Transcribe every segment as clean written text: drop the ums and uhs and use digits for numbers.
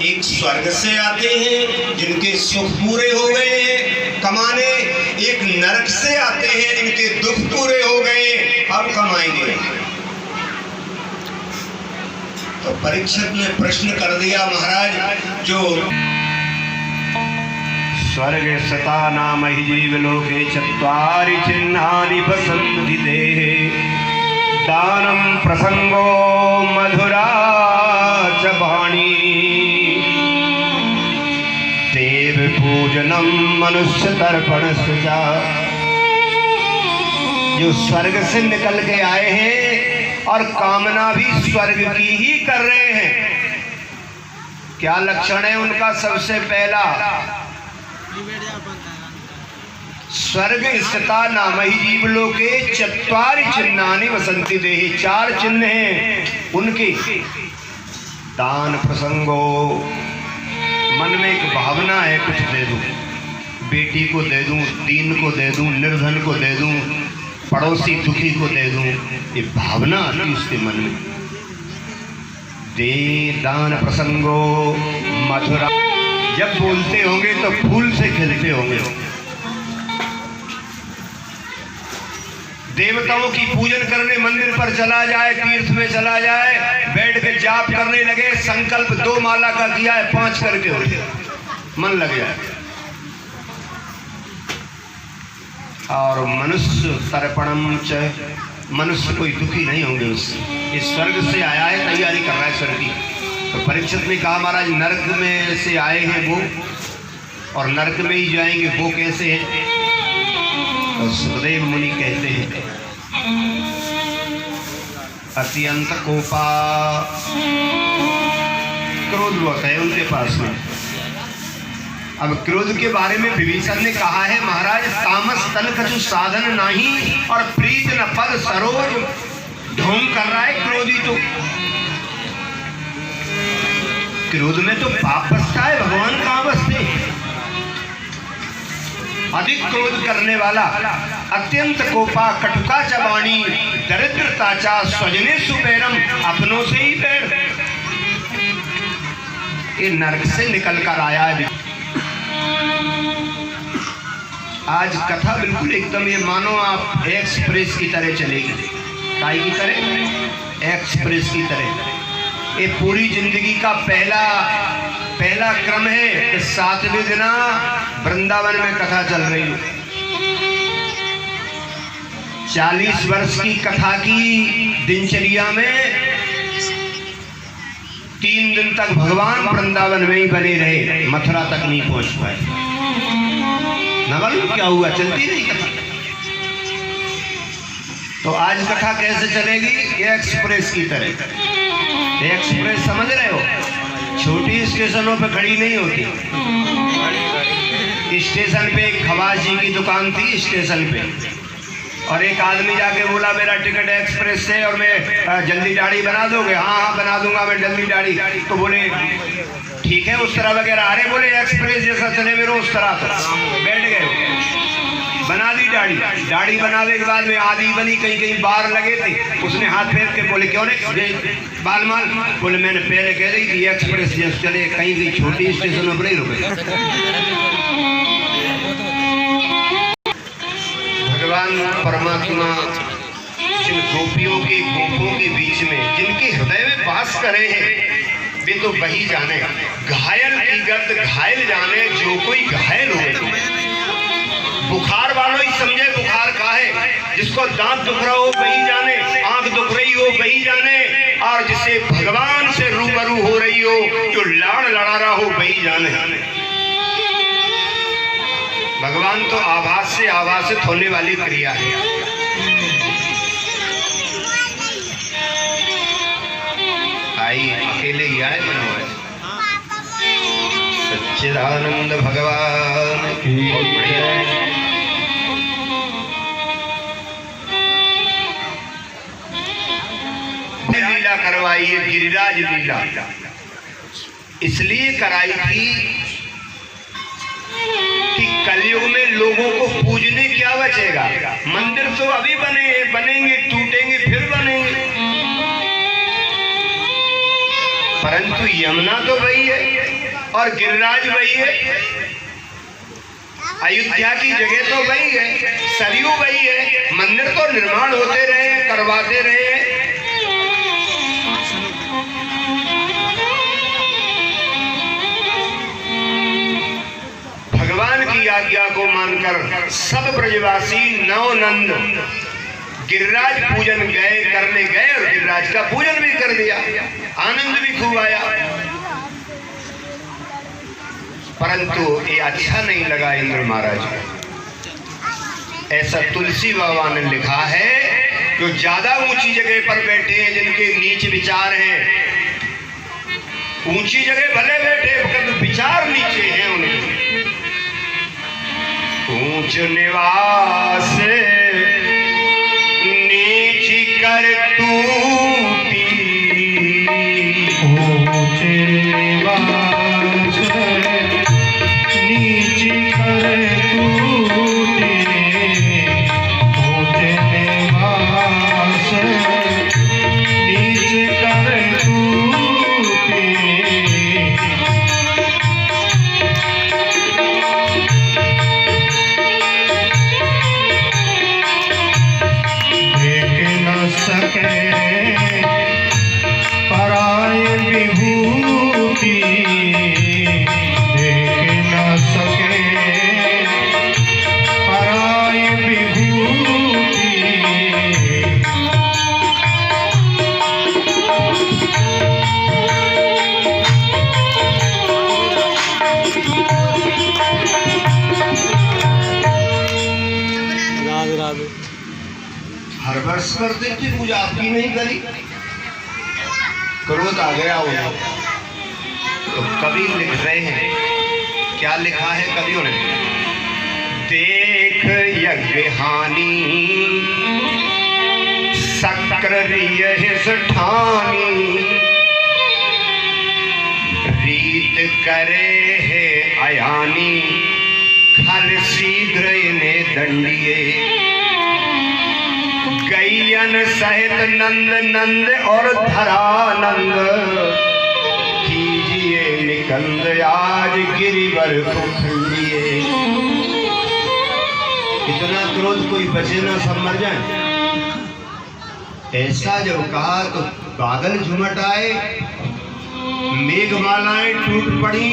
एक स्वर्ग से आते हैं जिनके सुख पूरे हो गए हैं कमाने, एक नरक से आते हैं जिनके दुख पूरे हो गए अब कमाएंगे। तो परीक्षक ने प्रश्न कर दिया महाराज, जो स्वर्ग सता नाम ही जीवलोके चत्वारि चिन्हानि वसन्ति देहे दानं प्रसंगो मधुरा च वाणी देव पूजनम मनुष्य तर्पणश्च। जो स्वर्ग से निकल के आए हैं और कामना भी स्वर्ग की ही कर रहे हैं, क्या लक्षण है उनका? सबसे पहला, स्वर्ग स्थिता नाम ही जीवलोके चत्वारि चिन्हानि वसन्ति देहि। 4 चिन्ह हैं उनके। दान प्रसंगो, मन में एक भावना है कुछ दे दूं, बेटी को दे दूं, दीन को दे दूं, निर्धन को दे दूं, पड़ोसी दुखी को दे दूं, ये भावना आती उसके मन में। दे दान प्रसंगो मधुरा, जब बोलते होंगे तो फूल से खिलते होंगे। देवताओं की पूजन करने मंदिर पर चला जाए, तीर्थ में चला जाए, बैठ के जाप करने लगे, संकल्प 2 माला का किया है 5 करके हो गया, मन लग जाए। और मनुष्य तर्पणम च, मनुष्य कोई दुखी नहीं होंगे उससे। इस स्वर्ग से आया है, तैयारी कर रहा है स्वर्ग की। तो परीक्षित ने कहा महाराज नरक में से आए हैं वो और नरक में ही जाएंगे, वो कैसे है? तो सुखदेव मुनि कहते हैं अत्यंत कोपा, क्रोध होता है उनके पास में। अब क्रोध के बारे में विभीषण ने कहा है महाराज तामस तन कछु साधन नहीं और प्रीत न पद सरोज। ढोंग कर रहा है क्रोधी, तो क्रोध में तो पाप बसता है, भगवान कहाँ बसते? अधिक क्रोध करने वाला, अत्यंत कोपा कटुका चबाणी दरिद्रता चा स्वजने सुपैरम, अपनों से ही बैर। ये नरक से निकल कर आया है। आज कथा बिल्कुल एकदम ये मानो आप एक्सप्रेस की तरह चलेगी। काय की तरह? एक्सप्रेस की तरह। ये पूरी जिंदगी का पहला क्रम है कि 7वें दिन वृंदावन में कथा चल रही है। 40 वर्ष की कथा की दिनचर्या में 3 दिन तक भगवान वृंदावन में ही बने रहे, मथुरा तक नहीं पहुंच पाए। न मालूम क्या हुआ, चलती नहीं कथा। तो आज कथा कैसे चलेगी? एक्सप्रेस की तरह। एक्सप्रेस समझ रहे हो? छोटी स्टेशनों पे खड़ी नहीं होती। स्टेशन पे एक खवास जी की दुकान थी स्टेशन पे, और एक आदमी जाके बोला मेरा टिकट एक्सप्रेस से और मैं जल्दी दाढ़ी बना दोगे? हाँ हाँ बना दूंगा मैं जल्दी दाढ़ी। तो बोले ठीक है उस तरह वगैरह। अरे बोले एक्सप्रेस जैसा चले मेरे उस तरह। बैठ गए, बना दी दाढ़ी। दाढ़ी बनाने के बाद में आधी बनी, कहीं कहीं बार लगे थे। उसने हाथ फेर के बोले क्यों रे बाल माल? बोले मैंने पहले कह रही थी एक्सप्रेस जैसे चले, कहीं कहीं छोटी स्टेशनों पर नहीं रुके। भगवान परमात्मा जिन गोपियों के गोपों के बीच में जिनके हृदय में वास करे हैं वे तो वही जाने। घायल की गर्द घायल जाने, जो कोई घायल हो। बुखार वालों ही समझे बुखार का है। जिसको दांत दुख रहा हो वही जाने, आंख दुख रही हो वही जाने, और जिसे भगवान से रूबरू हो रही हो, जो लाड़ लड़ा रहा हो वही जाने। भगवान तो आभास से आभासित होने वाली क्रिया है। आई अकेले ही आए मनोहर सच्चिदानंद भगवान की। बहुत बढ़िया है। लीला करवाई है, गिरिराज लीला इसलिए कराई थी कि कलयुग में लोगों को पूजने क्या बचेगा। मंदिर तो अभी बनेंगे, टूटेंगे फिर बनेंगे, परंतु यमुना तो वही है। और गिरिराज वही है, अयोध्या की जगह तो वही है, सरयू वही है, मंदिर तो निर्माण होते रहे, करवाते रहे। भगवान की आज्ञा को मानकर सब ब्रजवासी नवनंद गिरिराज पूजन करने गए और गिरिराज का पूजन भी कर दिया, आनंद भी खूब आया। परंतु ये अच्छा नहीं लगा इंद्र महाराज को। ऐसा तुलसी बाबा ने लिखा है, जो ज्यादा ऊंची जगह पर बैठे हैं, जिनके नीच विचार हैं, ऊंची जगह भले बैठे मगर विचार नीचे हैं उनके। ऊंच निवास नीच कर तूती, ऊंच निवास नीच कर तूती, ऊंच निवास नीच कर तूती। पराय विभूति देख न सके, पराय विभूति। राधे राधे। हर वर्ष करते थे पूजा, आपकी नहीं करी, क्रोध आ गया उन्हें। तो कवि लिख रहे हैं, क्या लिखा है कवियों ने? देख यज्ञ हानि शक्र रियहिस ठानी, रीत करे है अयानी, खल शीघ्र इन्हें दंडिये। गैयन सहित नंद नंद और धरानंद, कीजिए निकंद आज गिरिवर को खंडिए। इतना क्रोध कोई बचे ना, सब मर जाए। ऐसा जब कहा तो बादल झुमट आए, मेघमालाएं टूट पड़ी,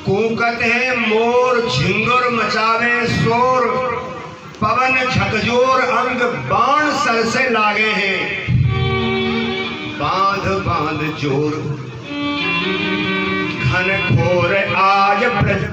कूकत है मोर झिंगुर मचावे शोर, पवन झकझोर अंग बाण सर से लागे हैं, बांध बांध जोर घन घोर आज ब्रज।